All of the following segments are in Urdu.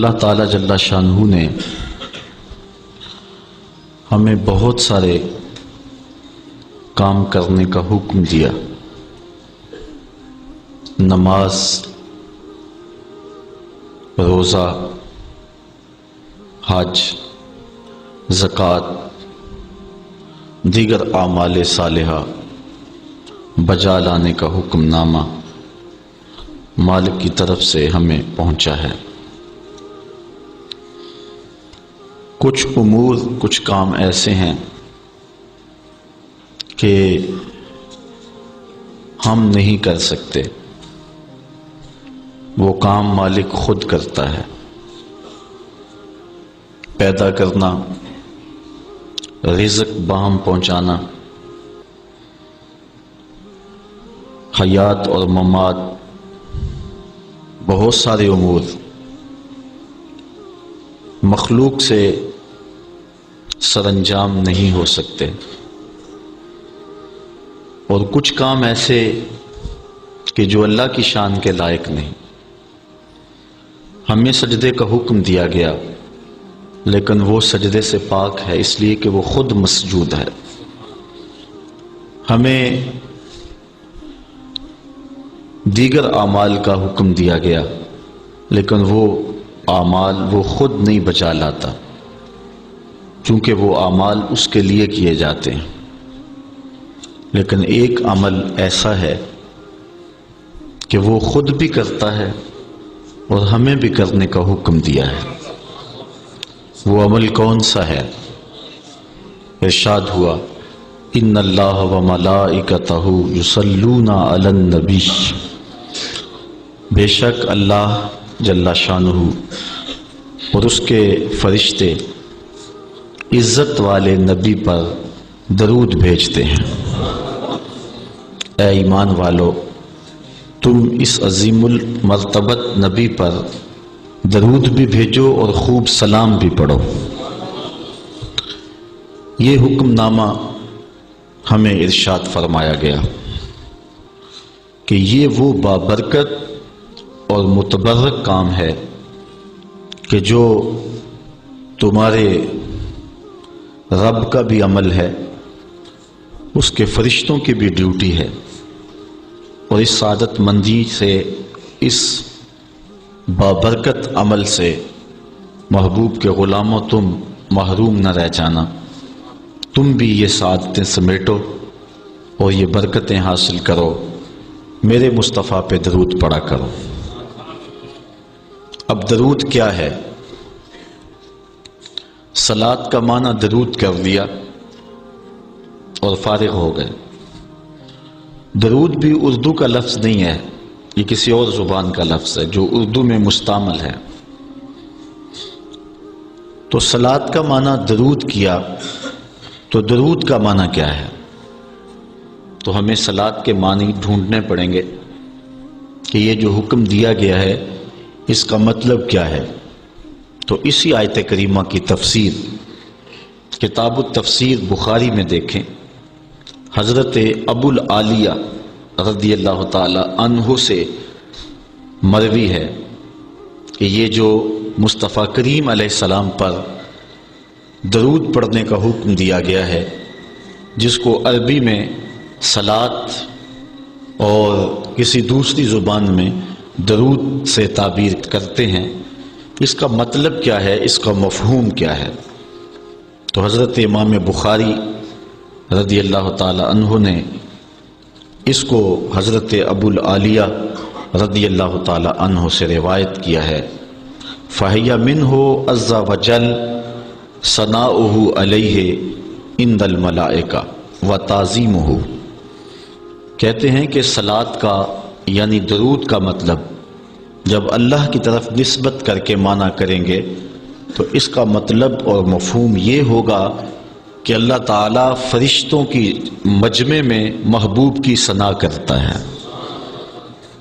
اللہ تعالیٰ جل شانہ نے ہمیں بہت سارے کام کرنے کا حکم دیا۔ نماز، روزہ، حج، زکوٰۃ، دیگر اعمال صالحہ بجا لانے کا حکم نامہ مالک کی طرف سے ہمیں پہنچا ہے۔ کچھ امور، کچھ کام ایسے ہیں کہ ہم نہیں کر سکتے، وہ کام مالک خود کرتا ہے۔ پیدا کرنا، رزق باہم پہنچانا، حیات اور ممات، بہت سارے امور مخلوق سے سر انجام نہیں ہو سکتے، اور کچھ کام ایسے کہ جو اللہ کی شان کے لائق نہیں۔ ہمیں سجدے کا حکم دیا گیا، لیکن وہ سجدے سے پاک ہے اس لیے کہ وہ خود مسجود ہے۔ ہمیں دیگر اعمال کا حکم دیا گیا، لیکن وہ اعمال وہ خود نہیں بچا لاتا، چونکہ وہ اعمال اس کے لیے کیے جاتے ہیں۔ لیکن ایک عمل ایسا ہے کہ وہ خود بھی کرتا ہے اور ہمیں بھی کرنے کا حکم دیا ہے۔ وہ عمل کون سا ہے؟ ارشاد ہوا، ان اللہ وملائکتہ یصلون علی النبی، بے شک اللہ جل شانہ اور اس کے فرشتے عزت والے نبی پر درود بھیجتے ہیں۔ اے ایمان والو، تم اس عظیم المرتبت نبی پر درود بھی بھیجو اور خوب سلام بھی پڑھو۔ یہ حکم نامہ ہمیں ارشاد فرمایا گیا کہ یہ وہ بابرکت اور متبرک کام ہے کہ جو تمہارے رب کا بھی عمل ہے، اس کے فرشتوں کی بھی ڈیوٹی ہے، اور اس سعادت مندی سے، اس بابرکت عمل سے محبوب کے غلاموں تم محروم نہ رہ جانا۔ تم بھی یہ سعادتیں سمیٹو اور یہ برکتیں حاصل کرو، میرے مصطفیٰ پہ درود پڑھا کرو۔ اب درود کیا ہے؟ صلاۃ کا معنی درود کر دیا اور فارغ ہو گئے۔ درود بھی اردو کا لفظ نہیں ہے، یہ کسی اور زبان کا لفظ ہے جو اردو میں مستعمل ہے۔ تو صلاۃ کا معنی درود کیا، تو درود کا معنی کیا ہے؟ تو ہمیں صلاۃ کے معنی ڈھونڈنے پڑیں گے کہ یہ جو حکم دیا گیا ہے اس کا مطلب کیا ہے۔ تو اسی آیت کریمہ کی تفسیر کتاب التفسیر بخاری میں دیکھیں، حضرت ابو العالیہ رضی اللہ تعالی عنہ سے مروی ہے کہ یہ جو مصطفیٰ کریم علیہ السلام پر درود پڑھنے کا حکم دیا گیا ہے، جس کو عربی میں صلاۃ اور کسی دوسری زبان میں درود سے تعبیر کرتے ہیں، اس کا مطلب کیا ہے، اس کا مفہوم کیا ہے؟ تو حضرت امام بخاری رضی اللہ تعالی عنہ نے اس کو حضرت ابو العالیہ رضی اللہ تعالی عنہ سے روایت کیا ہے۔ فَهِيَ مِنْهُ عَزَّ وَجَلَّ ثَنَاؤُهُ عَلَيْهِ عِنْدَ الْمَلَائِكَةِ وَتَعْظِيمُهُ، کہتے ہیں کہ صلاۃ کا یعنی درود کا مطلب جب اللہ کی طرف نسبت کر کے معنی کریں گے تو اس کا مطلب اور مفہوم یہ ہوگا کہ اللہ تعالیٰ فرشتوں کی مجمع میں محبوب کی ثنا کرتا ہے،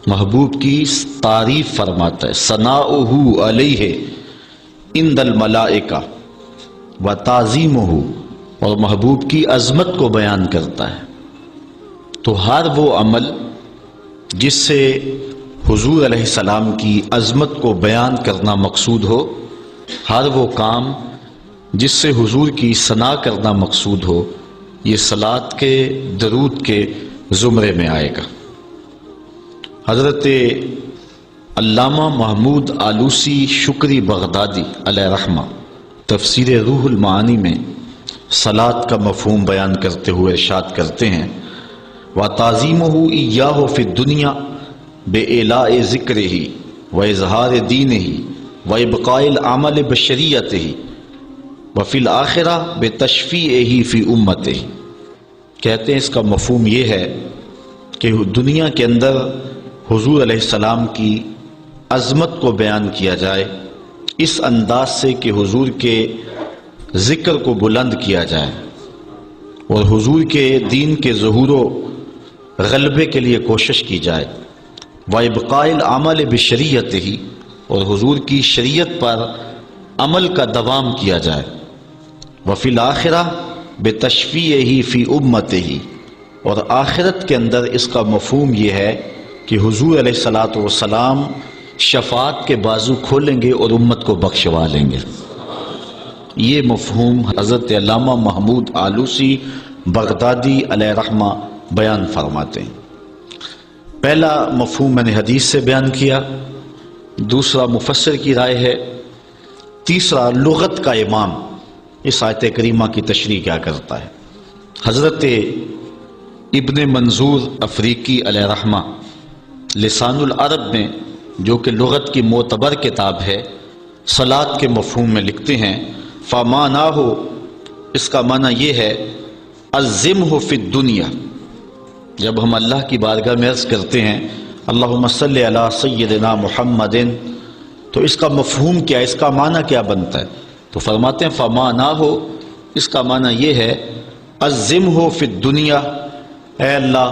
محبوب کی تعریف فرماتا ہے۔ ثناؤہ علیہ عند الملائکہ وتعظیمہ، اور محبوب کی عظمت کو بیان کرتا ہے۔ تو ہر وہ عمل جس سے حضور علیہ السلام کی عظمت کو بیان کرنا مقصود ہو، ہر وہ کام جس سے حضور کی ثنا کرنا مقصود ہو، یہ صلاۃ کے درود کے زمرے میں آئے گا۔ حضرت علامہ محمود آلوسی شکری بغدادی علیہ رحمہ تفسیر روح المعانی میں صلاۃ کا مفہوم بیان کرتے ہوئے ارشاد کرتے ہیں وَتَعْظِيمُهُ إِيَّاهُ فِي الدُّنْيَا بِإِعْلَاءِ ذِكْرِهِ وَإِظْهَارِ دِينِهِ وَإِبْقَاءِ الْعَمَلِ بِالشَّرِيعَةِ وَفِي الْآخِرَةِ بِتَشْفِيعِهِ فِي أُمَّتِهِ۔ کہتے ہیں اس کا مفہوم یہ ہے کہ دنیا کے اندر حضور علیہ السلام کی عظمت کو بیان کیا جائے اس انداز سے کہ حضور کے ذکر کو بلند کیا جائے اور حضور کے دین کے ظہور و غلبے کے لیے کوشش کی جائے، وَإِبْقَاءِ الْعَمَلِ بِالشَّرِيعَةِ اور حضور کی شریعت پر عمل کا دوام کیا جائے، وَفِي الْآخِرَةِ بِتَشْفِيعِهِ فِي أُمَّتِهِ اور آخرت کے اندر اس کا مفہوم یہ ہے کہ حضور علیہ السلام شفاعت کے بازو کھولیں گے اور امت کو بخشوا لیں گے۔ یہ مفہوم حضرت علامہ محمود آلوسی بغدادی علیہ رحمہ بیان فرماتے ہیں۔ پہلا مفہوم میں نے حدیث سے بیان کیا، دوسرا مفسر کی رائے ہے، تیسرا لغت کا امام اس آیت کریمہ کی تشریح کیا کرتا ہے۔ حضرت ابن منظور افریقی علیہ رحمہ لسان العرب میں جو کہ لغت کی معتبر کتاب ہے صلاۃ کے مفہوم میں لکھتے ہیں فَمَانَاهُ اس کا معنی یہ ہے عَظِّمْهُ فِي الدُّنْيَا، جب ہم اللہ کی بارگاہ میں عرض کرتے ہیں اللہم صلی علی سیدنا محمد تو اس کا مفہوم کیا، اس کا معنی کیا بنتا ہے؟ تو فرماتے ہیں فَمَانَاهُ اس کا معنی یہ ہے عَظِّمْهُ فِي الدُّنْيَا، اے اللہ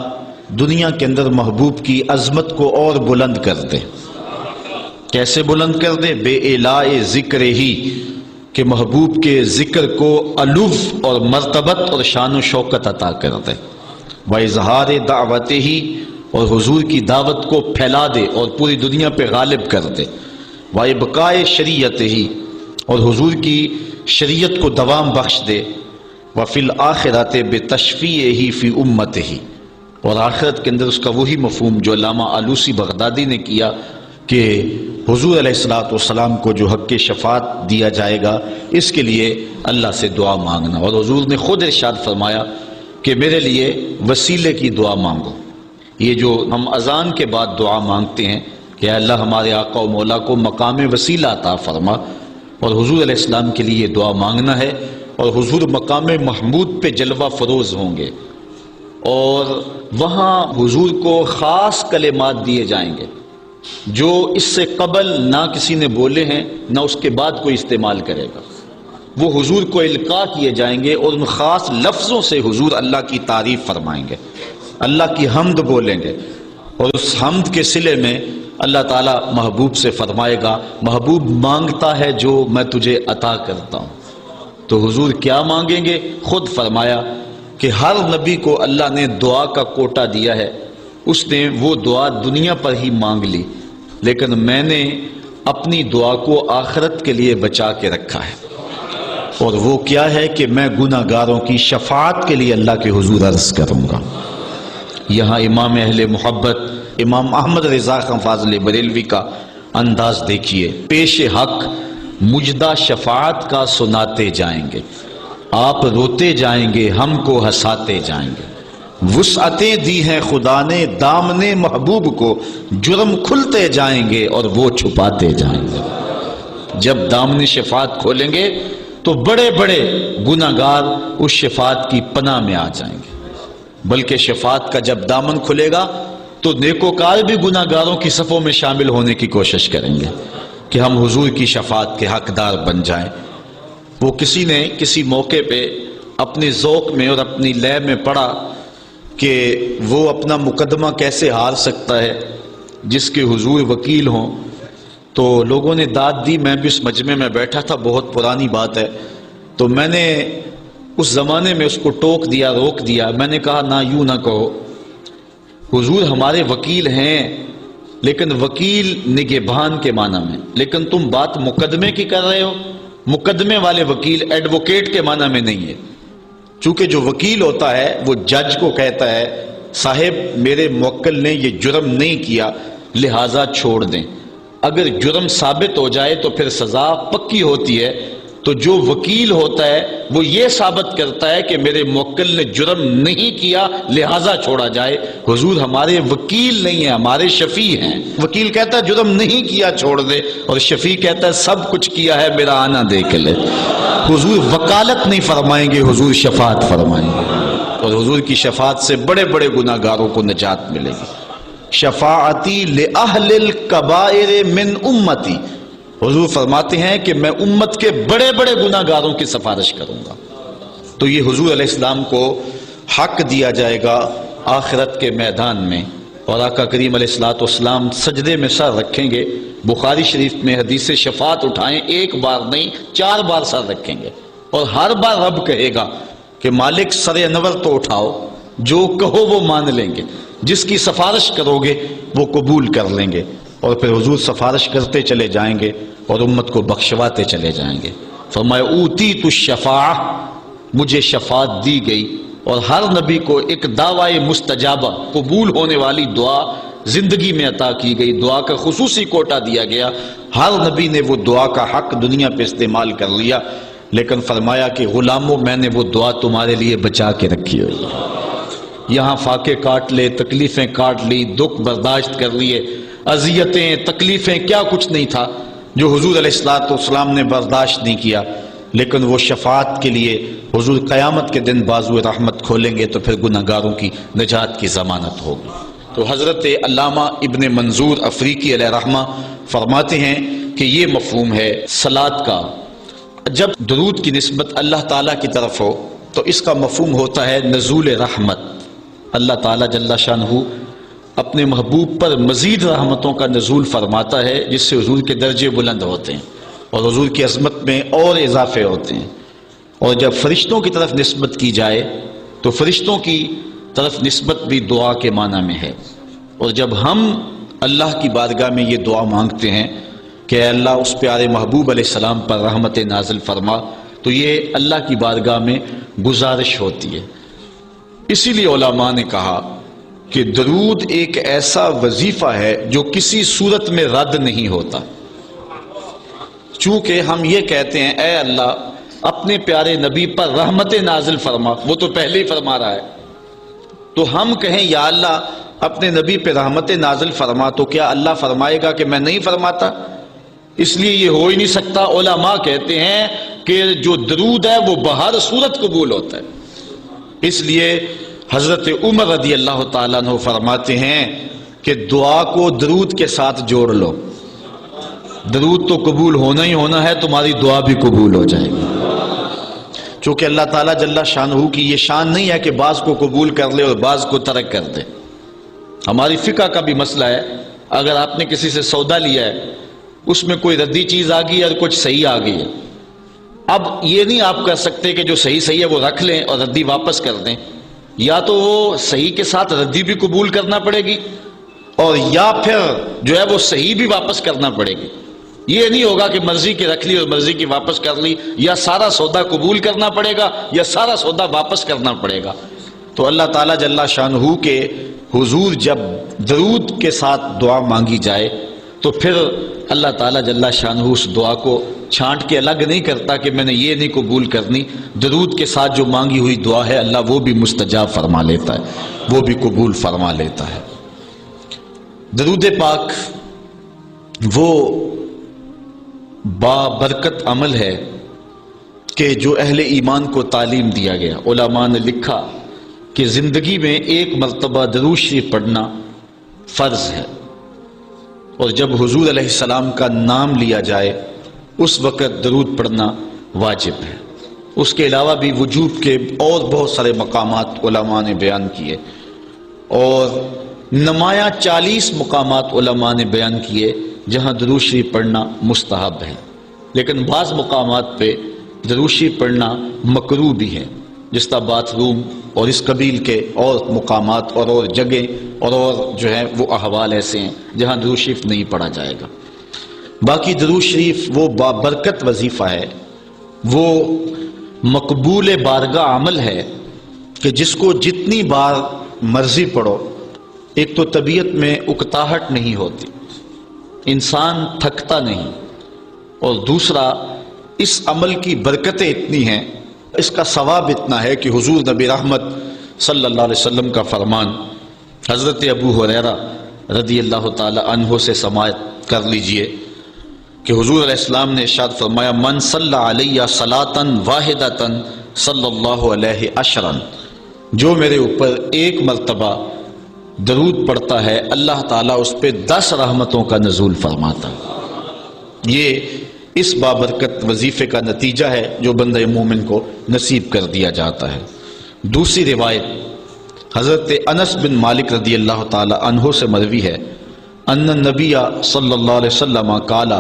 دنیا کے اندر محبوب کی عظمت کو اور بلند کر دے۔ کیسے بلند کر دے؟ بے اعلاء ذکر ہی، کہ محبوب کے ذکر کو علو اور مرتبت اور شان و شوکت عطا کر دے، وَإِظْهَارِ دَعْوَتِهِ اور حضور کی دعوت کو پھیلا دے اور پوری دنیا پہ غالب کر دے، وَإِبْقَاءِ شَرِيعَتِهِ اور حضور کی شریعت کو دوام بخش دے، وَفِي الْآخِرَةِ بِتَشْفِيعِهِ فِي أُمَّتِهِ اور آخرت کے اندر اس کا وہی مفہوم جو علامہ آلوسی بغدادی نے کیا کہ حضور علیہ السلام کو جو حق شفاعت دیا جائے گا اس کے لیے اللہ سے دعا مانگنا، اور حضور نے خود ارشاد فرمایا کہ میرے لیے وسیلے کی دعا مانگو۔ یہ جو ہم اذان کے بعد دعا مانگتے ہیں کہ اللہ ہمارے آقا و مولا کو مقام وسیلہ عطا فرما، اور حضور علیہ السلام کے لیے دعا مانگنا ہے، اور حضور مقام محمود پہ جلوہ فروز ہوں گے اور وہاں حضور کو خاص کلمات دیے جائیں گے جو اس سے قبل نہ کسی نے بولے ہیں نہ اس کے بعد کوئی استعمال کرے گا، وہ حضور کو القاء کیے جائیں گے اور ان خاص لفظوں سے حضور اللہ کی تعریف فرمائیں گے، اللہ کی حمد بولیں گے، اور اس حمد کے صلے میں اللہ تعالیٰ محبوب سے فرمائے گا محبوب مانگتا ہے جو میں تجھے عطا کرتا ہوں۔ تو حضور کیا مانگیں گے؟ خود فرمایا کہ ہر نبی کو اللہ نے دعا کا کوٹا دیا ہے، اس نے وہ دعا دنیا پر ہی مانگ لی، لیکن میں نے اپنی دعا کو آخرت کے لیے بچا کے رکھا ہے، اور وہ کیا ہے کہ میں گناہ گاروں کی شفاعت کے لیے اللہ کے حضور عرض کروں گا۔ یہاں امام اہل محبت امام احمد رضا خان فاضل بریلوی کا انداز دیکھیے، پیش حق مجدہ شفاعت کا سناتے جائیں گے، آپ روتے جائیں گے ہم کو ہنساتے جائیں گے، وسعتیں دی ہیں خدا نے دامن محبوب کو، جرم کھلتے جائیں گے اور وہ چھپاتے جائیں گے۔ جب دامن شفاعت کھولیں گے تو بڑے بڑے گناہ گار اس شفاعت کی پناہ میں آ جائیں گے، بلکہ شفاعت کا جب دامن کھلے گا تو نیکوکار بھی گناہ گاروں کی صفوں میں شامل ہونے کی کوشش کریں گے کہ ہم حضور کی شفاعت کے حقدار بن جائیں۔ وہ کسی نے کسی موقع پہ اپنے ذوق میں اور اپنی لے میں پڑھا کہ وہ اپنا مقدمہ کیسے ہار سکتا ہے جس کے حضور وکیل ہوں، تو لوگوں نے داد دی، میں بھی اس مجمع میں بیٹھا تھا، بہت پرانی بات ہے، تو میں نے اس زمانے میں اس کو ٹوک دیا، روک دیا، میں نے کہا نہ یوں نہ کہو، حضور ہمارے وکیل ہیں لیکن وکیل نگہبان کے معنی میں. لیکن تم بات مقدمے کی کر رہے ہو. مقدمے والے وکیل ایڈوکیٹ کے معنی میں نہیں ہے. چونکہ جو وکیل ہوتا ہے وہ جج کو کہتا ہے صاحب میرے موکل نے یہ جرم نہیں کیا لہٰذا چھوڑ دیں. اگر جرم ثابت ہو جائے تو پھر سزا پکی ہوتی ہے. تو جو وکیل ہوتا ہے وہ یہ ثابت کرتا ہے کہ میرے موکل نے جرم نہیں کیا لہٰذا چھوڑا جائے. حضور ہمارے وکیل نہیں ہیں، ہمارے شفیع ہیں. وکیل کہتا ہے جرم نہیں کیا چھوڑ دے، اور شفیع کہتا ہے سب کچھ کیا ہے میرا آنا دیکھ لے. حضور وکالت نہیں فرمائیں گے، حضور شفاعت فرمائیں گے، اور حضور کی شفاعت سے بڑے بڑے گناہ گاروں کو نجات ملے گی. شفاعتی لأہل الکبائر من امتی. حضور فرماتے ہیں کہ میں امت کے بڑے بڑے گناہ گاروں کی سفارش کروں گا. تو یہ حضور علیہ السلام کو حق دیا جائے گا آخرت کے میدان میں. اور آقا کریم علیہ الصلوۃ والسلام سجدے میں سر رکھیں گے. بخاری شریف میں حدیث شفاعت اٹھائیں، ایک بار نہیں 4 بار سر رکھیں گے، اور ہر بار رب کہے گا کہ مالک سر انور تو اٹھاؤ، جو کہو وہ مان لیں گے، جس کی سفارش کرو گے وہ قبول کر لیں گے. اور پھر حضور سفارش کرتے چلے جائیں گے اور امت کو بخشواتے چلے جائیں گے. فرمایا اوتیت الشفاعہ، مجھے شفاعت دی گئی. اور ہر نبی کو ایک دعوی مستجابہ، قبول ہونے والی دعا زندگی میں عطا کی گئی. دعا کا خصوصی کوٹا دیا گیا. ہر نبی نے وہ دعا کا حق دنیا پہ استعمال کر لیا، لیکن فرمایا کہ غلاموں میں نے وہ دعا تمہارے لیے بچا کے رکھی ہوئی. یہاں فاقے کاٹ لے، تکلیفیں کاٹ لی، دکھ برداشت کر لیے، اذیتیں تکلیفیں کیا کچھ نہیں تھا جو حضور علیہ الصلوۃ والسلام نے برداشت نہیں کیا. لیکن وہ شفاعت کے لیے حضور قیامت کے دن بازو رحمت کھولیں گے تو پھر گناہ گاروں کی نجات کی ضمانت ہوگی. تو حضرت علامہ ابن منظور افریقی علیہ رحمہ فرماتے ہیں کہ یہ مفہوم ہے صلاۃ کا. جب درود کی نسبت اللہ تعالیٰ کی طرف ہو تو اس کا مفہوم ہوتا ہے نزول رحمت. اللہ تعالیٰ جل شانہ اپنے محبوب پر مزید رحمتوں کا نزول فرماتا ہے، جس سے حضور کے درجے بلند ہوتے ہیں اور حضور کی عظمت میں اور اضافے ہوتے ہیں. اور جب فرشتوں کی طرف نسبت کی جائے تو فرشتوں کی طرف نسبت بھی دعا کے معنی میں ہے. اور جب ہم اللہ کی بارگاہ میں یہ دعا مانگتے ہیں کہ اے اللہ اس پیارے محبوب علیہ السلام پر رحمت نازل فرما، تو یہ اللہ کی بارگاہ میں گزارش ہوتی ہے. اسی لیے علماء نے کہا کہ درود ایک ایسا وظیفہ ہے جو کسی صورت میں رد نہیں ہوتا. چونکہ ہم یہ کہتے ہیں اے اللہ اپنے پیارے نبی پر رحمت نازل فرما، وہ تو پہلے ہی فرما رہا ہے. تو ہم کہیں یا اللہ اپنے نبی پہ رحمت نازل فرما، تو کیا اللہ فرمائے گا کہ میں نہیں فرماتا؟ اس لیے یہ ہو ہی نہیں سکتا. علماء کہتے ہیں کہ جو درود ہے وہ بہر صورت قبول ہوتا ہے. اس لیے حضرت عمر رضی اللہ تعالیٰ عنہ فرماتے ہیں کہ دعا کو درود کے ساتھ جوڑ لو. درود تو قبول ہونا ہی ہونا ہے، تمہاری دعا بھی قبول ہو جائے گی. چونکہ اللہ تعالیٰ جل شانہ کی یہ شان نہیں ہے کہ بعض کو قبول کر لے اور بعض کو ترک کر دے. ہماری فقہ کا بھی مسئلہ ہے. اگر آپ نے کسی سے سودا لیا ہے، اس میں کوئی ردی چیز آ گئی اور کچھ صحیح آ گئی ہے، اب یہ نہیں آپ کر سکتے کہ جو صحیح ہے وہ رکھ لیں اور ردی واپس کر دیں. یا تو وہ صحیح کے ساتھ ردی بھی قبول کرنا پڑے گی، اور یا پھر جو ہے وہ صحیح بھی واپس کرنا پڑے گی. یہ نہیں ہوگا کہ مرضی کی رکھ لی اور مرضی کی واپس کر لی. یا سارا سودا قبول کرنا پڑے گا یا سارا سودا واپس کرنا پڑے گا. تو اللہ تعالیٰ جل شانہ کے حضور جب درود کے ساتھ دعا مانگی جائے تو پھر اللہ تعالیٰ جل شانہ اس دعا کو چھانٹ کے الگ نہیں کرتا کہ میں نے یہ نہیں قبول کرنی. درود کے ساتھ جو مانگی ہوئی دعا ہے اللہ وہ بھی مستجاب فرما لیتا ہے، وہ بھی قبول فرما لیتا ہے. درود پاک وہ بابرکت عمل ہے کہ جو اہل ایمان کو تعلیم دیا گیا. علماء نے لکھا کہ زندگی میں ایک مرتبہ درود شریف پڑھنا فرض ہے، اور جب حضور علیہ السلام کا نام لیا جائے اس وقت درود پڑھنا واجب ہے. اس کے علاوہ بھی وجوب کے اور بہت سارے مقامات علماء نے بیان کیے، اور نمایاں 40 مقامات علماء نے بیان کیے جہاں درود شریف پڑھنا مستحب ہے. لیکن بعض مقامات پہ درود شریف پڑھنا مکروہ بھی ہے، جس طرح باتھ روم اور اس قبیل کے اور مقامات اور جگہیں اور جو ہے وہ احوال ایسے ہیں جہاں درود شریف نہیں پڑھا جائے گا۔ باقی درود شریف وہ بابرکت وظیفہ ہے، وہ مقبول بارگاہ عمل ہے کہ جس کو جتنی بار مرضی پڑھو، ایک تو طبیعت میں اکتاہٹ نہیں ہوتی، انسان تھکتا نہیں، اور دوسرا اس عمل کی برکتیں اتنی ہیں، اس کا ثواب اتنا ہے کہ حضور نبی رحمت صلی اللہ علیہ وسلم کا فرمان حضرت ابو ہریرہ رضی اللہ تعالی عنہ سے سماعت کر لیجئے کہ حضور علیہ السلام نے ارشاد فرمایا من صلی علیہ صلاۃ واحدۃ صلی اللہ علیہ عشرا، جو میرے اوپر ایک مرتبہ درود پڑھتا ہے اللہ تعالیٰ اس پہ 10 رحمتوں کا نزول فرماتا ہے۔ یہ اس بابرکت وظیفے کا نتیجہ ہے جو بندہ مومن کو نصیب کر دیا جاتا ہے۔ دوسری روایت حضرت انس بن مالک رضی اللہ تعالی عنہ سے مروی ہے ان النبی صلی اللہ علیہ وسلم قال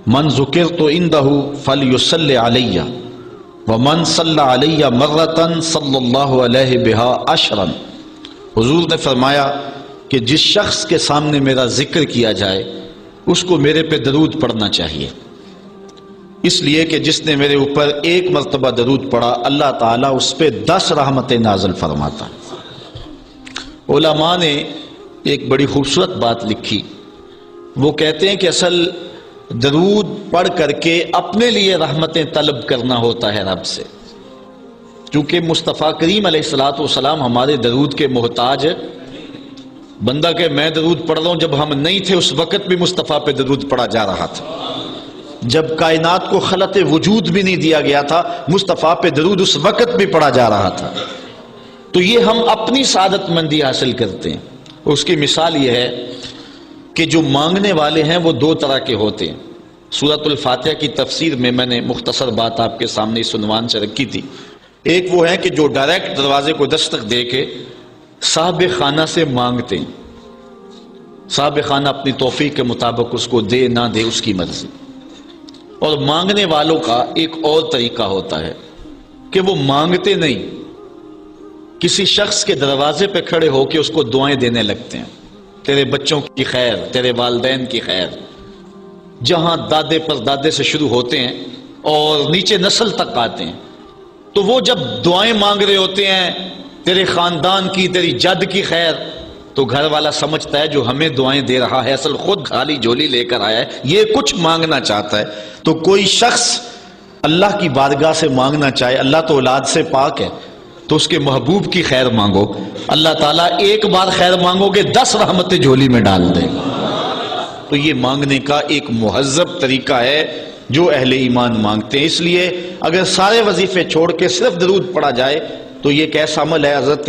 من ذکرت عنده فلیصلی علی ومن صلی علی مرۃ صلی اللہ علیہ بها عشرا، حضور نے فرمایا کہ جس شخص کے سامنے میرا ذکر کیا جائے اس کو میرے پہ درود پڑھنا چاہیے، اس لیے کہ جس نے میرے اوپر ایک مرتبہ درود پڑھا اللہ تعالیٰ اس پہ 10 رحمتیں نازل فرماتا۔ علماء نے ایک بڑی خوبصورت بات لکھی، وہ کہتے ہیں کہ اصل درود پڑھ کر کے اپنے لیے رحمتیں طلب کرنا ہوتا ہے رب سے، چونکہ مصطفیٰ کریم علیہ الصلوۃ والسلام ہمارے درود کے محتاج ہے۔ بندہ کہ میں درود پڑھ رہا ہوں، جب ہم نہیں تھے اس وقت بھی مصطفیٰ پہ درود پڑھا جا رہا تھا، جب کائنات کو خلق وجود بھی نہیں دیا گیا تھا مصطفیٰ پہ درود اس وقت بھی پڑھا جا رہا تھا۔ تو یہ ہم اپنی سعادت مندی حاصل کرتے ہیں۔ اس کی مثال یہ ہے کہ جو مانگنے والے ہیں وہ 2 طرح کے ہوتے ہیں۔ سورۃ الفاتحہ کی تفسیر میں نے مختصر بات آپ کے سامنے اس عنوان سے رکھی تھی۔ ایک وہ ہے کہ جو ڈائریکٹ دروازے کو دستک دے کے صاحب خانہ سے مانگتے ہیں، صاحب خانہ اپنی توفیق کے مطابق اس کو دے نہ دے اس کی مرضی۔ اور مانگنے والوں کا ایک اور طریقہ ہوتا ہے کہ وہ مانگتے نہیں، کسی شخص کے دروازے پہ کھڑے ہو کے اس کو دعائیں دینے لگتے ہیں، تیرے بچوں کی خیر، تیرے والدین کی خیر، جہاں دادے پر دادے سے شروع ہوتے ہیں اور نیچے نسل تک آتے ہیں۔ تو وہ جب دعائیں مانگ رہے ہوتے ہیں تیرے خاندان کی، تیری جد کی خیر، تو گھر والا سمجھتا ہے جو ہمیں دعائیں دے رہا ہے اصل خود خالی جھولی لے کر آیا ہے، یہ کچھ مانگنا چاہتا ہے۔ تو کوئی شخص اللہ کی بارگاہ سے مانگنا چاہے، اللہ تو اولاد سے پاک ہے، تو اس کے محبوب کی خیر مانگو، اللہ تعالیٰ ایک بار خیر مانگو گے 10 رحمتیں جھولی میں ڈال دے گا۔ تو یہ مانگنے کا ایک مہذب طریقہ ہے جو اہل ایمان مانگتے ہیں۔ اس لیے اگر سارے وظیفے چھوڑ کے صرف درود پڑھا جائے تو یہ کیسا عمل ہے۔ حضرت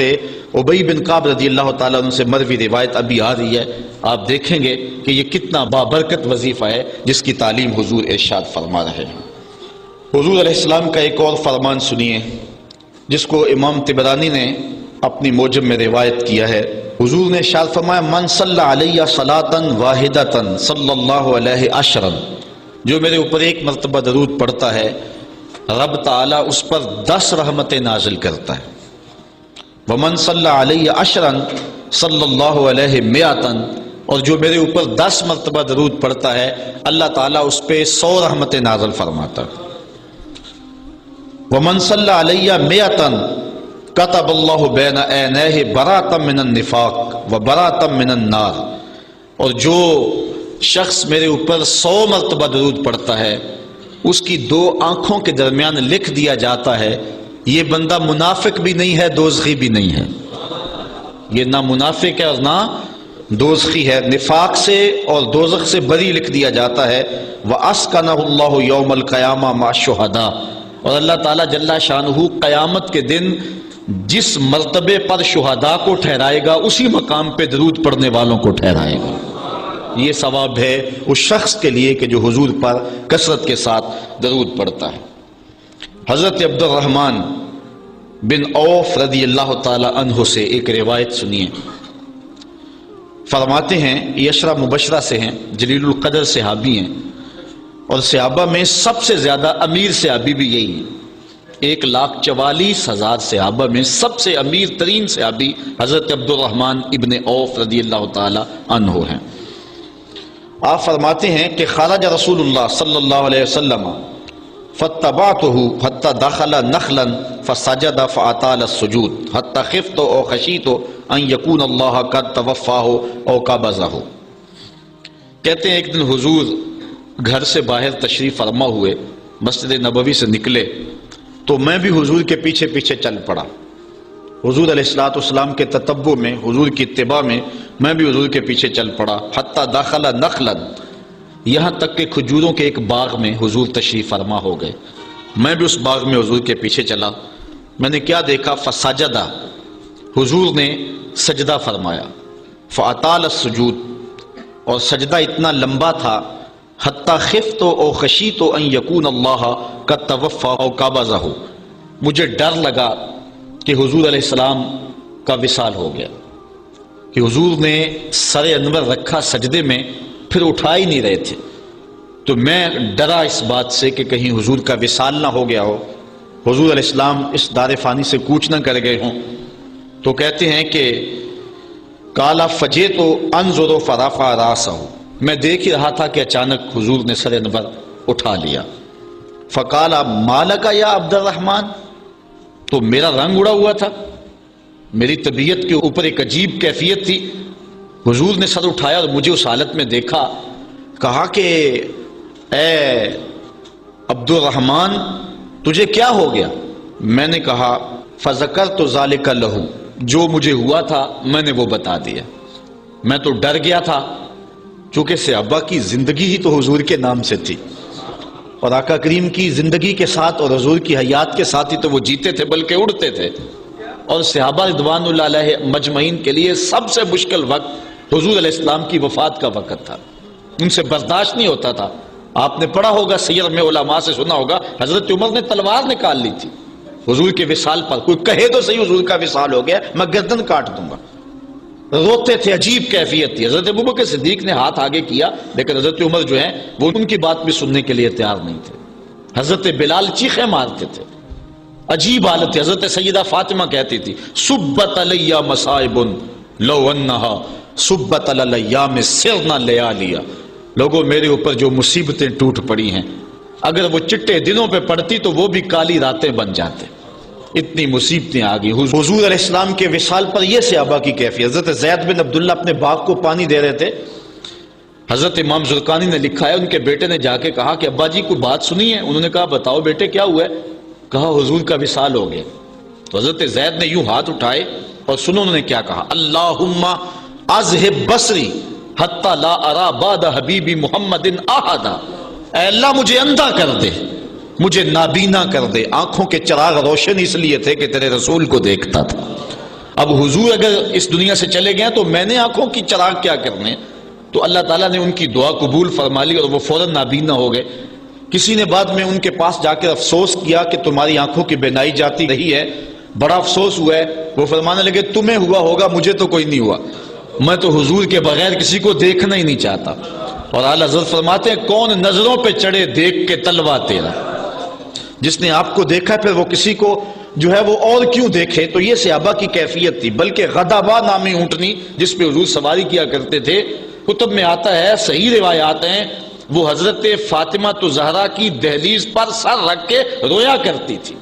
ابی بن کعب رضی اللہ تعالیٰ عنہ سے مروی روایت ابھی آ رہی ہے، آپ دیکھیں گے کہ یہ کتنا بابرکت وظیفہ ہے جس کی تعلیم حضور ارشاد فرما رہے ہیں۔ حضور علیہ السلام کا ایک اور فرمان سنیے جس کو امام طبرانی نے اپنی موجم میں روایت کیا ہے۔ حضور نے ارشاد فرمایا من صلی علیہ صلاۃ واحدۃ صلی اللہ علیہ عشرا، جو میرے اوپر ایک مرتبہ درود پڑھتا ہے رب تعالیٰ اس پر 10 رحمتیں نازل کرتا ہے۔ ومن صلی علیہ عشرا صلی اللہ علیہ مئۃ، اور جو میرے اوپر 10 مرتبہ درود پڑھتا ہے اللہ تعالیٰ اس پہ 100 رحمتیں نازل فرماتا ہے۔ ومن صلی علیہ مئۃ کتب اللہ بین عینیہ براۃ من النفاق و براۃ من النار، اور جو شخص میرے اوپر 100 مرتبہ درود پڑھتا ہے اس کی 2 آنکھوں کے درمیان لکھ دیا جاتا ہے یہ بندہ منافق بھی نہیں ہے دوزخی بھی نہیں ہے، یہ نہ منافق ہے اور نہ دوزخی ہے، نفاق سے اور دوزخ سے بری لکھ دیا جاتا ہے۔ وَأَسْكَنَهُ اللَّهُ يَوْمَ الْقِيَامَةِ مَعَ الشُّهَدَاءِ، اور اللہ تعالیٰ جل شانہ قیامت کے دن جس مرتبے پر شہداء کو ٹھہرائے گا اسی مقام پہ درود پڑھنے والوں کو ٹھہرائے گا۔ یہ ثواب ہے اس شخص کے لیے کہ جو حضور پر کثرت کے ساتھ درود پڑھتا ہے۔ حضرت عبد الرحمن بن عوف رضی اللہ تعالی عنہ سے ایک روایت سنیے، فرماتے ہیں یہ عشرہ مبشرہ سے ہیں، جلیل القدر صحابی ہیں، اور صحابہ میں سب سے زیادہ امیر صحابی بھی یہی ہیں۔ 1,44,000 صحابہ میں سب سے امیر ترین صحابی حضرت عبد الرحمن ابن عوف رضی اللہ تعالی عنہ ہیں۔ آپ فرماتے ہیں کہ خرج رسول اللہ صلی اللہ علیہ وسلم فاتبعته حتى دخل نخلا فسجد فاطال السجود حتى خفت او خشیت ان يكون الله قد توفاه او قبضه۔ کہتے ہیں ایک دن حضور گھر سے باہر تشریف فرما ہوئے، مسجد نبوی سے نکلے تو میں بھی حضور کے پیچھے پیچھے چل پڑا۔ حضور علیہ الصلوۃ والسلام کے تتبع میں، حضور کی اتباع میں میں بھی حضور کے پیچھے چل پڑا۔ حتی داخل نخلا، یہاں تک کہ کھجوروں کے ایک باغ میں حضور تشریف فرما ہو گئے، میں بھی اس باغ میں حضور کے پیچھے چلا۔ میں نے کیا دیکھا؟ فسجدہ، حضور نے سجدہ فرمایا، فاطال السجود، اور سجدہ اتنا لمبا تھا، حتی خفت او خشیت ان یکون اللہ قد توفى او قبضہ، مجھے ڈر لگا کہ حضور علیہ السلام کا وصال ہو گیا، کہ حضور نے سر انور رکھا سجدے میں، پھر اٹھا ہی نہیں رہے تھے، تو میں ڈرا اس بات سے کہ کہیں حضور کا وصال نہ ہو گیا ہو، حضور علیہ السلام اس دار فانی سے کوچ نہ کر گئے ہوں۔ تو کہتے ہیں کہ کالا فجیت انظر فرفع راسہ، میں دیکھ ہی رہا تھا کہ اچانک حضور نے سر انور اٹھا لیا۔ فقال مالک یا عبد الرحمن، تو میرا رنگ اڑا ہوا تھا، میری طبیعت کے اوپر ایک عجیب کیفیت تھی۔ حضور نے سر اٹھایا اور مجھے اس حالت میں دیکھا، کہا کہ اے عبد الرحمن تجھے کیا ہو گیا؟ میں نے کہا فذکرت ذالک لہ، جو مجھے ہوا تھا میں نے وہ بتا دیا۔ میں تو ڈر گیا تھا، چونکہ صحابہ کی زندگی ہی تو حضور کے نام سے تھی، اور آقا کریم کی زندگی کے ساتھ اور حضور کی حیات کے ساتھ ہی تو وہ جیتے تھے بلکہ اڑتے تھے۔ اور صحابہ رضوان اللہ علیہ مجمعین کے لیے سب سے مشکل وقت حضور علیہ السلام کی وفات کا وقت تھا، ان سے برداشت نہیں ہوتا تھا۔ آپ نے پڑھا ہوگا، سیر میں علماء سے سنا ہوگا، حضرت عمر نے تلوار نکال لی تھی حضور کے وصال پر، کوئی کہے تو صحیح حضور کا وصال ہو گیا، میں گردن کاٹ دوں گا۔ روتے تھے، عجیب کیفیت تھی۔ حضرت ابوبکر صدیق نے ہاتھ آگے کیا، لیکن حضرت عمر جو ہیں وہ ان کی بات بھی سننے کے لیے تیار نہیں تھے۔ حضرت بلال چیخیں مارتے تھے، عجیب حالت تھی۔ حضرت سیدہ فاطمہ کہتی تھی صبت علی مصائب لو انہا صبت علی الایام سرنا لیالیا، لوگوں میرے اوپر جو مصیبتیں ٹوٹ پڑی ہیں، اگر وہ چٹے دنوں پہ پڑتی تو وہ بھی کالی راتیں بن جاتے، اتنی مصیبتیں آ گئی۔ حضور علیہ السلام کے وصال پر یہ صحابہ کی کیفیت۔ حضرت زید بن عبداللہ اپنے باغ کو پانی دے رہے تھے، حضرت امام زرقانی نے لکھا ہے ان کے بیٹے نے جا کے کہا کہ ابا جی کوئی بات سنی ہے؟ انہوں نے کہا بتاؤ بیٹے کیا ہوا ہے؟ کہا حضور کا وصال ہو گیا۔ تو حضرت زید نے یوں ہاتھ اٹھائے اور سنو انہوں نے کیا کہا، اللہم اذہب بصری حتی لا ارا بعد حبیبی محمد احدا، اے اللہ مجھے اندھا کر دے، مجھے نابینا کر دے۔ آنکھوں کے چراغ روشن اس لیے تھے کہ تیرے رسول کو دیکھتا تھا، اب حضور اگر اس دنیا سے چلے گئے تو میں نے آنکھوں کی چراغ کیا کرنے؟ تو اللہ تعالیٰ نے ان کی دعا قبول فرما لی اور وہ فوراً نابینا ہو گئے۔ کسی نے بعد میں ان کے پاس جا کر افسوس کیا کہ تمہاری آنکھوں کی بینائی جاتی رہی ہے، بڑا افسوس ہوا ہے۔ وہ فرمانے لگے تمہیں ہوا ہوگا، مجھے تو کوئی نہیں ہوا، میں تو حضور کے بغیر کسی کو دیکھنا ہی نہیں چاہتا۔ اور اعلیٰ حضرت فرماتے ہیں کون نظروں پہ چڑھے دیکھ کے تلوا تیرا، جس نے آپ کو دیکھا پھر وہ کسی کو جو ہے وہ اور کیوں دیکھے۔ تو یہ صحابہ کی کیفیت تھی۔ بلکہ غدابہ نامی اونٹنی جس پہ حضور سواری کیا کرتے تھے، کتب میں آتا ہے، صحیح روایات ہیں، وہ حضرت فاطمہ تو زہرا کی دہلیز پر سر رکھ کے رویا کرتی تھی،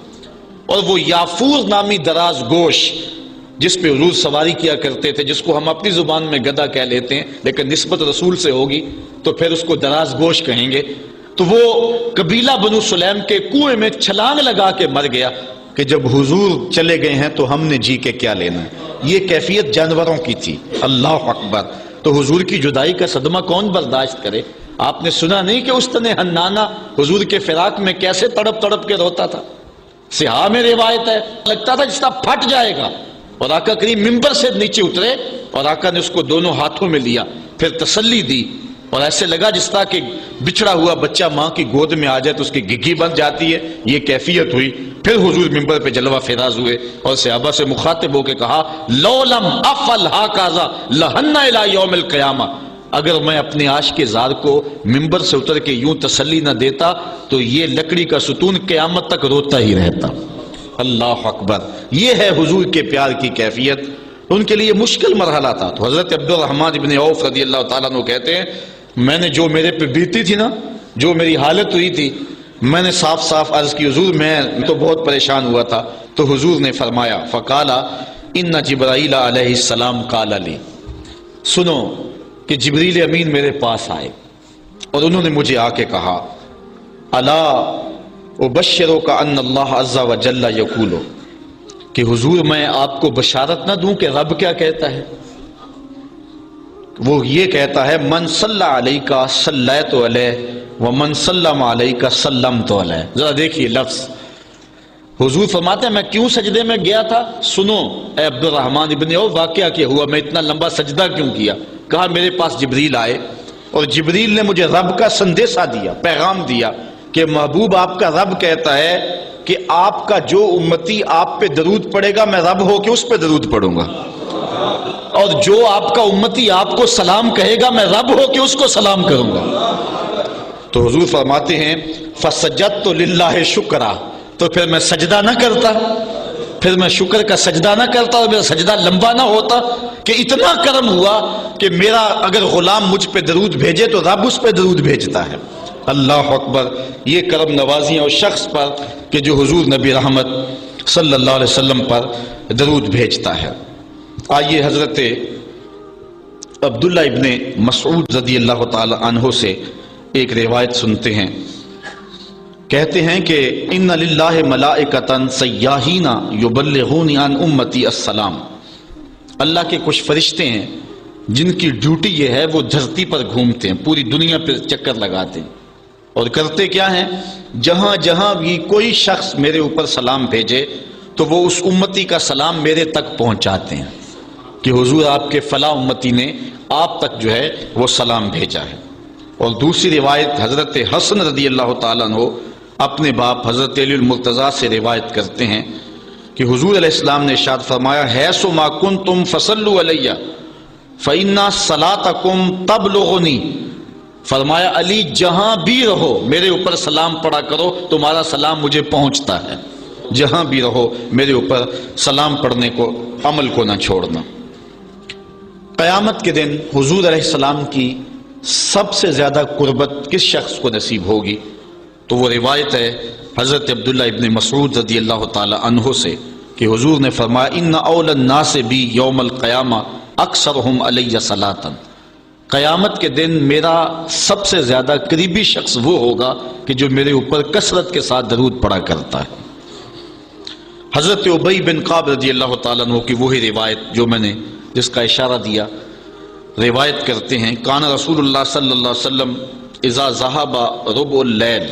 اور وہ یافور نامی دراز گوش جس پہ حضور سواری کیا کرتے تھے، جس کو ہم اپنی زبان میں گدھا کہہ لیتے ہیں لیکن نسبت رسول سے ہوگی تو پھر اس کو دراز گوش کہیں گے، تو وہ قبیلہ بنو سلیم کے کنویں میں چھلانگ لگا کے مر گیا کہ جب حضور چلے گئے ہیں تو ہم نے جی کے کیا لینا۔ یہ کیفیت جانوروں کی تھی۔ اللہ اکبر۔ تو حضور کی جدائی کا صدمہ کون برداشت کرے؟ آپ نے سنا نہیں کہ استن حنانہ حضور کے فراق میں کیسے تڑپ تڑپ کے روتا تھا؟ صحاح میں روایت ہے، لگتا تھا جس طرح پھٹ جائے گا، اور آقا کریم منبر سے نیچے اترے اور آقا نے اس کو دونوں ہاتھوں میں لیا، پھر تسلی دی، اور ایسے لگا جس طرح کہ بچھڑا ہوا بچہ ماں کی گود میں آ جائے تو اس کی گگھی بن جاتی ہے، یہ کیفیت ہوئی۔ پھر حضور منبر پہ جلوہ فراز ہوئے اور صحابہ سے مخاطب ہو کے کہا لو لم افعل ھکذا لھن الی یوم القیامہ، اگر میں اپنے عاشق زار کو منبر سے اتر کے یوں تسلی نہ دیتا تو یہ لکڑی کا ستون قیامت تک روتا ہی رہتا۔ اللہ اکبر، یہ ہے حضور کے پیار کی کیفیت۔ ان کے لیے مشکل مرحلہ تھا، تو حضرت عبد الرحمن ابن عوف رضی اللہ تعالیٰ عنہ کہتے ہیں میں نے جو میرے پہ بیتی تھی نا، جو میری حالت ہوئی تھی، میں نے صاف صاف عرض کی حضور میں تو بہت پریشان ہوا تھا، تو حضور نے فرمایا فقالا ان جبرائیل علیہ السلام قال لی، سنو کہ جبریل امین میرے پاس آئے اور انہوں نے مجھے آ کے کہا الا ابشرک ان اللہ عز وجل یقول، کہ حضور میں آپ کو بشارت نہ دوں کہ رب کیا کہتا ہے؟ وہ یہ کہتا ہے من صلی علیک صلیت علیہ ومن سلم علیک سلمت علیہ۔ ذرا دیکھیے لفظ، حضور فرماتے ہیں میں کیوں سجدے میں گیا تھا؟ سنو اے عبد الرحمن ابن عوف واقعہ کیا ہوا، میں اتنا لمبا سجدہ کیوں کیا؟ کہا میرے پاس جبریل آئے اور جبریل نے مجھے رب کا سندیسہ دیا، پیغام دیا کہ محبوب آپ کا رب کہتا ہے کہ آپ کا جو امتی آپ پہ درود پڑے گا میں رب ہو کے اس پہ درود پڑھوں گا، اور جو آپ کا امتی آپ کو سلام کہے گا میں رب ہو کے اس کو سلام کروں گا۔ تو حضور فرماتے ہیں فسجدت للہ شکرا، تو پھر میں سجدہ نہ کرتا، پھر میں شکر کا سجدہ نہ کرتا اور میرا سجدہ لمبا نہ ہوتا کہ اتنا کرم ہوا کہ میرا اگر غلام مجھ پہ درود بھیجے تو رب اس پہ درود بھیجتا ہے۔ اللہ اکبر، یہ کرم نوازیاں اس شخص پر کہ جو حضور نبی رحمت صلی اللہ علیہ وسلم پر درود بھیجتا ہے۔ آئیے حضرت عبداللہ ابن مسعود رضی اللہ تعالی عنہ سے ایک روایت سنتے ہیں، کہتے ہیں کہ ان للہ ملائکۃ سیاحین یبلغون عن امتی السلام، اللہ کے کچھ فرشتے ہیں جن کی ڈیوٹی یہ ہے وہ دھرتی پر گھومتے ہیں، پوری دنیا پہ چکر لگاتے ہیں، اور کرتے کیا ہیں؟ جہاں جہاں بھی کوئی شخص میرے اوپر سلام بھیجے تو وہ اس امتی کا سلام میرے تک پہنچاتے ہیں کہ حضور آپ کے فلاں امتی نے آپ تک جو ہے وہ سلام بھیجا ہے۔ اور دوسری روایت حضرت حسن رضی اللہ تعالیٰ عنہ اپنے باپ حضرت علی المرتضیٰ سے روایت کرتے ہیں کہ حضور علیہ السلام نے ارشاد فرمایا حیث ما کنتم فصلوا علی فإن صلاتکم تبلغنی، فرمایا علی جہاں بھی رہو میرے اوپر سلام پڑھا کرو، تمہارا سلام مجھے پہنچتا ہے، جہاں بھی رہو میرے اوپر سلام پڑھنے کو عمل کو نہ چھوڑنا۔ قیامت کے دن حضور علیہ السلام کی سب سے زیادہ قربت کس شخص کو نصیب ہوگی؟ تو وہ روایت ہے حضرت عبداللہ ابن مسعود رضی اللہ تعالی عنہ سے کہ حضور نے فرمایا ان اول الناس بی یوم القیامہ اکثرہم علی صلاۃ، قیامت کے دن میرا سب سے زیادہ قریبی شخص وہ ہوگا کہ جو میرے اوپر کثرت کے ساتھ درود پڑھا کرتا ہے۔ حضرت ابی بن کعب رضی اللہ تعالیٰ عنہ کی وہی روایت جو میں نے جس کا اشارہ دیا، روایت کرتے ہیں کان رسول اللہ صلی اللہ علیہ وسلم اذا ذهب ربع اللیل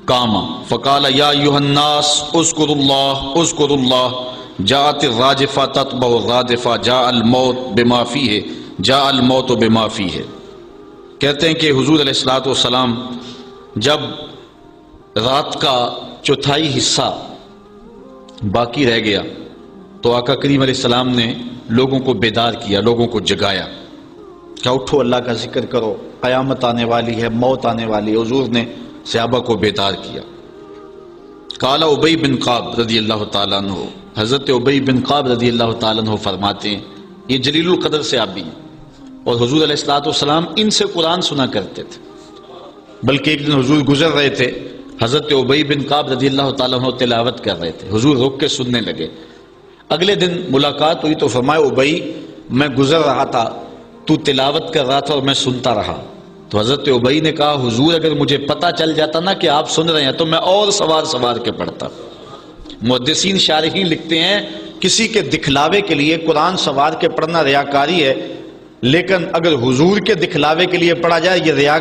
قام فقال یا ایھا الناس اذکروا اللہ جاءت الراجفہ تتبع الرادفہ جاء الموت بما فیہ جاء الموت بما فیہ۔ کہتے ہیں کہ حضور علیہ الصلوۃ والسلام جب رات کا چوتھائی حصہ باقی رہ گیا تو آقا کریم علیہ السلام نے لوگوں کو بیدار کیا، لوگوں کو جگایا کہ اٹھو اللہ کا ذکر کرو، قیامت آنے والی ہے، موت آنے والی ہے۔ حضور نے صحابہ کو بیدار کیا۔ قال ابی بن کعب رضی اللہ تعالیٰ عنہ، حضرت ابی بن کعب رضی اللہ تعالیٰ عنہ فرماتے ہیں یہ جلیل القدر سے آبی ہیں اور حضور علیہ الصلوۃ والسلام ان سے قرآن سنا کرتے تھے، بلکہ ایک دن حضور گزر رہے تھے، حضرت ابی بن کعب رضی اللہ تعالیٰ عنہ تلاوت کر رہے تھے، حضور رک کے سننے لگے۔ اگلے دن ملاقات ہوئی تو فرمایا ابی میں گزر رہا تھا، تو تلاوت کر رہا تھا اور میں سنتا رہا۔ تو حضرت ابی نے کہا حضور اگر مجھے پتہ چل جاتا نا کہ آپ سن رہے ہیں تو میں اور سوار کے پڑھتا۔ محدثین شارحین لکھتے ہیں کسی کے دکھلاوے کے لیے قرآن سوار کے پڑھنا ریاکاری ہے، لیکن اگر حضور کے دکھلاوے کے لیے پڑھا جائے یہ ریا